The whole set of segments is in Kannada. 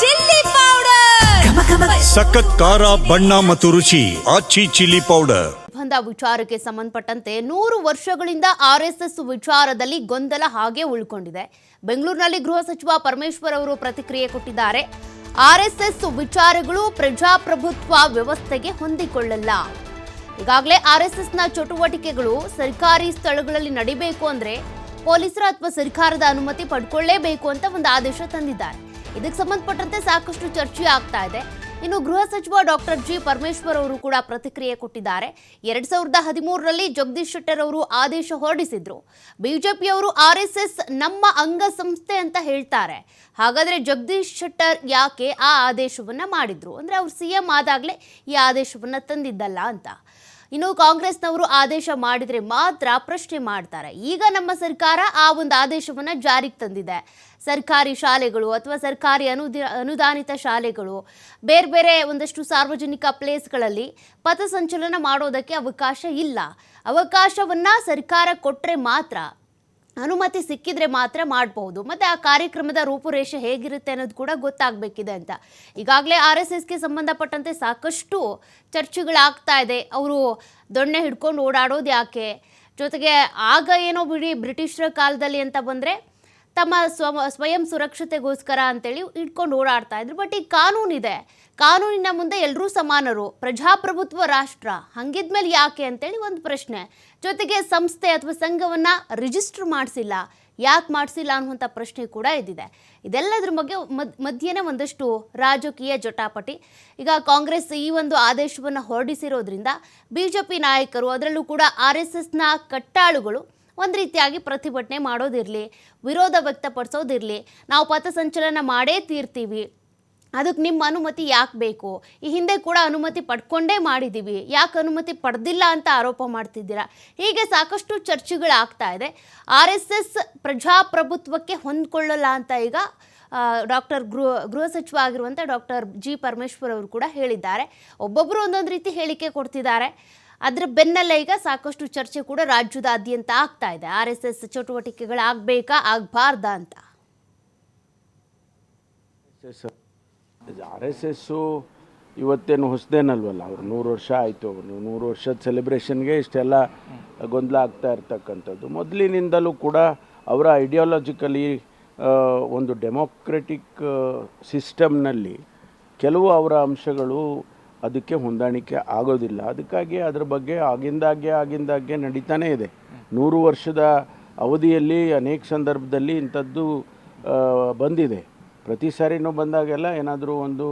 ಚಿಲ್ಲಿ ಪೌಡರ್ ಸಖತ್ ಖಾರ ಬಣ್ಣ ಮತ್ತು ರುಚಿ ಆಚಿ ಚಿಲ್ಲಿ ಪೌಡರ್. ನಿರ್ಬಂಧ ವಿಚಾರಕ್ಕೆ ಸಂಬಂಧಪಟ್ಟಂತೆ 100 ವರ್ಷಗಳಿಂದ ಆರ್ಎಸ್ಎಸ್ ವಿಚಾರದಲ್ಲಿ ಗೊಂದಲ ಹಾಗೆ ಉಳ್ಕೊಂಡಿದೆ. ಬೆಂಗಳೂರಿನಲ್ಲಿ ಗೃಹ ಸಚಿವ ಪರಮೇಶ್ವರ್ ಅವರು ಪ್ರತಿಕ್ರಿಯೆ ಕೊಟ್ಟಿದ್ದಾರೆ. ಆರ್ಎಸ್ಎಸ್ ವಿಚಾರಗಳು ಪ್ರಜಾಪ್ರಭುತ್ವ ವ್ಯವಸ್ಥೆಗೆ ಹೊಂದಿಕೊಳ್ಳಲ್ಲ. ಈಗಾಗಲೇ ಆರ್ಎಸ್ಎಸ್ನ ಚಟುವಟಿಕೆಗಳು ಸರ್ಕಾರಿ ಸ್ಥಳಗಳಲ್ಲಿ ನಡಿಬೇಕು ಅಂದ್ರೆ ಪೊಲೀಸರ ಅಥವಾ ಸರ್ಕಾರದ ಅನುಮತಿ ಪಡ್ಕೊಳ್ಳೇಬೇಕು ಅಂತ ಒಂದು ಆದೇಶ ತಂದಿದ್ದಾರೆ. ಇದಕ್ಕೆ ಸಂಬಂಧಪಟ್ಟಂತೆ ಸಾಕಷ್ಟು ಚರ್ಚೆ ಆಗ್ತಾ ಇದೆ. ಇನ್ನು ಗೃಹ ಸಚಿವ ಡಾಕ್ಟರ್ ಜಿ ಪರಮೇಶ್ವರ್ ಅವರು ಕೂಡ ಪ್ರತಿಕ್ರಿಯೆ ಕೊಟ್ಟಿದ್ದಾರೆ. 2013ರಲ್ಲಿ ಜಗದೀಶ್ ಶೆಟ್ಟರ್ ಅವರು ಆದೇಶ ಹೊರಡಿಸಿದ್ರು. ಬಿಜೆಪಿಯವರು ಆರ್ಎಸ್ಎಸ್ ನಮ್ಮ ಅಂಗಸಂಸ್ಥೆ ಅಂತ ಹೇಳ್ತಾರೆ. ಹಾಗಾದ್ರೆ ಜಗದೀಶ್ ಶೆಟ್ಟರ್ ಯಾಕೆ ಆ ಆದೇಶವನ್ನ ಮಾಡಿದ್ರು ಅಂದ್ರೆ ಅವ್ರು ಸಿಎಂ ಆದಾಗಲೇ ಈ ಆದೇಶವನ್ನ ತಂದಿದ್ದಲ್ಲ ಅಂತ. ಇನ್ನು ಕಾಂಗ್ರೆಸ್ನವರು ಆದೇಶ ಮಾಡಿದ್ರೆ ಮಾತ್ರ ಪ್ರಶ್ನೆ ಮಾಡ್ತಾರೆ. ಈಗ ನಮ್ಮ ಸರ್ಕಾರ ಆ ಒಂದು ಆದೇಶವನ್ನ ಜಾರಿಗೆ ತಂದಿದೆ. ಸರ್ಕಾರಿ ಶಾಲೆಗಳು ಅಥವಾ ಸರ್ಕಾರಿ ಅನುದಾನಿತ ಶಾಲೆಗಳು ಬೇರೆ ಬೇರೆ ಒಂದಷ್ಟು ಸಾರ್ವಜನಿಕ ಪ್ಲೇಸ್ಗಳಲ್ಲಿ ಪಥಸಂಚಲನ ಮಾಡೋದಕ್ಕೆ ಅವಕಾಶ ಇಲ್ಲ. ಅವಕಾಶವನ್ನ ಸರ್ಕಾರ ಕೊಟ್ಟರೆ ಮಾತ್ರ, ಅನುಮತಿ ಸಿಕ್ಕಿದ್ರೆ ಮಾತ್ರ ಮಾಡಬಹುದು. ಮತ್ತು ಆ ಕಾರ್ಯಕ್ರಮದ ರೂಪುರೇಷೆ ಹೇಗಿರುತ್ತೆ ಅನ್ನೋದು ಕೂಡ ಗೊತ್ತಾಗಬೇಕಿದೆ ಅಂತ. ಈಗಾಗಲೇ RSSಗೆ ಸಂಬಂಧಪಟ್ಟಂತೆ ಸಾಕಷ್ಟು ಚರ್ಚೆಗಳಾಗ್ತಾ ಇದೆ. ಅವರು ದೊಣ್ಣೆ ಹಿಡ್ಕೊಂಡು ಓಡಾಡೋದು ಯಾಕೆ, ಜೊತೆಗೆ ಆಗ ಏನೋ ಬಿಡಿ ಬ್ರಿಟಿಷರ ಕಾಲದಲ್ಲಿ ಅಂತ ಬಂದರೆ ತಮ್ಮ ಸ್ವಯಂ ಸುರಕ್ಷತೆಗೋಸ್ಕರ ಅಂತೇಳಿ ಇಟ್ಕೊಂಡು ಓಡಾಡ್ತಾ ಇದ್ರು. ಬಟ್ ಈಗ ಕಾನೂನಿದೆ, ಕಾನೂನಿನ ಮುಂದೆ ಎಲ್ಲರೂ ಸಮಾನರು, ಪ್ರಜಾಪ್ರಭುತ್ವ ರಾಷ್ಟ್ರ, ಹಂಗಿದ್ಮೇಲೆ ಯಾಕೆ ಅಂತೇಳಿ ಒಂದು ಪ್ರಶ್ನೆ. ಜೊತೆಗೆ ಸಂಸ್ಥೆ ಅಥವಾ ಸಂಘವನ್ನು ರಿಜಿಸ್ಟರ್ ಮಾಡಿಸಿಲ್ಲ, ಯಾಕೆ ಮಾಡಿಸಿಲ್ಲ ಅನ್ನುವಂಥ ಪ್ರಶ್ನೆ ಕೂಡ ಇದ್ದಿದೆ. ಇದೆಲ್ಲದ್ರ ಬಗ್ಗೆ ಮಧ್ಯೆನೇ ಒಂದಷ್ಟು ರಾಜಕೀಯ ಜಟಾಪಟಿ. ಈಗ ಕಾಂಗ್ರೆಸ್ ಈ ಒಂದು ಆದೇಶವನ್ನು ಹೊರಡಿಸಿರೋದ್ರಿಂದ BJP ನಾಯಕರು, ಅದರಲ್ಲೂ ಕೂಡ RSSನ ಕಟ್ಟಾಳುಗಳು ಒಂದು ರೀತಿಯಾಗಿ ಪ್ರತಿಭಟನೆ ಮಾಡೋದಿರಲಿ, ವಿರೋಧ ವ್ಯಕ್ತಪಡಿಸೋದಿರಲಿ, ನಾವು ಪಥಸಂಚಲನ ಮಾಡೇ ತೀರ್ತೀವಿ, ಅದಕ್ಕೆ ನಿಮ್ಮ ಅನುಮತಿ ಯಾಕೆ ಬೇಕು, ಈ ಹಿಂದೆ ಕೂಡ ಅನುಮತಿ ಪಡ್ಕೊಂಡೇ ಮಾಡಿದ್ದೀವಿ, ಯಾಕೆ ಅನುಮತಿ ಪಡೆದಿಲ್ಲ ಅಂತ ಆರೋಪ ಮಾಡ್ತಿದ್ದೀರಾ, ಹೀಗೆ ಸಾಕಷ್ಟು ಚರ್ಚೆಗಳಾಗ್ತಾ ಇದೆ. RSS ಪ್ರಜಾಪ್ರಭುತ್ವಕ್ಕೆ ಹೊಂದ್ಕೊಳ್ಳಲ್ಲ ಅಂತ ಈಗ ಗೃಹ ಸಚಿವ ಆಗಿರುವಂಥ ಡಾಕ್ಟರ್ ಜಿ ಪರಮೇಶ್ವರ್ ಅವರು ಕೂಡ ಹೇಳಿದ್ದಾರೆ. ಒಬ್ಬೊಬ್ಬರು ಒಂದೊಂದು ರೀತಿ ಹೇಳಿಕೆ ಕೊಡ್ತಿದ್ದಾರೆ. ಅದರ ಬೆನ್ನಲ್ಲೇ ಈಗ ಸಾಕಷ್ಟು ಚರ್ಚೆ ಕೂಡ ರಾಜ್ಯದಾದ್ಯಂತ ಆಗ್ತಾ ಇದೆ. RSS ಚಟುವಟಿಕೆಗಳಾಗಬೇಕಾ ಆಗಬಾರ್ದಾ ಅಂತ. RSS ಇವತ್ತೇನು ಹೊಸದೇನಲ್ವಲ್ಲ, ಅವರು 100 ವರ್ಷ ಆಯಿತು. 100 ವರ್ಷದ ಸೆಲೆಬ್ರೇಷನ್ಗೆ ಇಷ್ಟೆಲ್ಲ ಗೊಂದಲ ಆಗ್ತಾ ಇರ್ತಕ್ಕಂಥದ್ದು. ಮೊದಲಿನಿಂದಲೂ ಕೂಡ ಅವರ ಐಡಿಯಾಲಜಿಕಲಿ ಒಂದು ಡೆಮೋಕ್ರೆಟಿಕ್ ಸಿಸ್ಟಮ್ನಲ್ಲಿ ಕೆಲವು ಅವರ ಅಂಶಗಳು ಅದಕ್ಕೆ ಹೊಂದಾಣಿಕೆ ಆಗೋದಿಲ್ಲ. ಅದಕ್ಕಾಗಿ ಅದರ ಬಗ್ಗೆ ಆಗಿಂದಾಗೆ ನಡೀತಾನೇ ಇದೆ. 100 ವರ್ಷದ ಅವಧಿಯಲ್ಲಿ ಅನೇಕ ಸಂದರ್ಭದಲ್ಲಿ ಇಂಥದ್ದು ಬಂದಿದೆ. ಪ್ರತಿ ಸಾರಿನೂ ಬಂದಾಗೆಲ್ಲ ಏನಾದರೂ ಒಂದು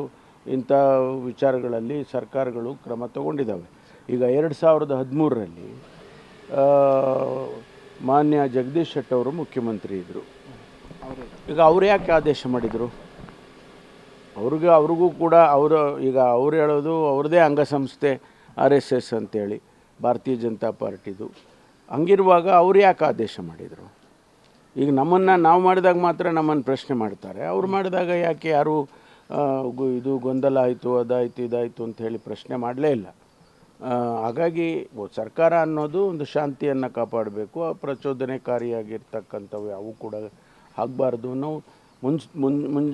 ಇಂಥ ವಿಚಾರಗಳಲ್ಲಿ ಸರ್ಕಾರಗಳು ಕ್ರಮ ತಗೊಂಡಿದ್ದಾವೆ. ಈಗ 2013ರಲ್ಲಿ ಮಾನ್ಯ ಜಗದೀಶ್ ಶೆಟ್ಟರ್ ಅವರು ಮುಖ್ಯಮಂತ್ರಿ ಇದ್ದರು. ಈಗ ಅವ್ರು ಯಾಕೆ ಆದೇಶ ಮಾಡಿದರು? ಅವ್ರಿಗೂ ಕೂಡ ಅವ್ರು ಹೇಳೋದು ಅವ್ರದ್ದೇ ಅಂಗಸಂಸ್ಥೆ RSS ಅಂತೇಳಿ, ಭಾರತೀಯ ಜನತಾ ಪಾರ್ಟಿದು. ಹಂಗಿರುವಾಗ ಅವ್ರು ಯಾಕೆ ಆದೇಶ ಮಾಡಿದರು? ಈಗ ನಾವು ಮಾಡಿದಾಗ ಮಾತ್ರ ನಮ್ಮನ್ನು ಪ್ರಶ್ನೆ ಮಾಡ್ತಾರೆ. ಅವ್ರು ಮಾಡಿದಾಗ ಯಾಕೆ ಯಾರು ಇದು ಗೊಂದಲ ಆಯಿತು, ಅದಾಯಿತು, ಇದಾಯಿತು ಅಂತ ಹೇಳಿ ಪ್ರಶ್ನೆ ಮಾಡಲೇ ಇಲ್ಲ. ಹಾಗಾಗಿ ಸರ್ಕಾರ ಅನ್ನೋದು ಒಂದು ಶಾಂತಿಯನ್ನು ಕಾಪಾಡಬೇಕು. ಪ್ರಚೋದನೆಕಾರಿಯಾಗಿರ್ತಕ್ಕಂಥವು ಯಾವೂ ಕೂಡ ಆಗಬಾರ್ದು. ನಾವು ಮುಂಜಾನೆ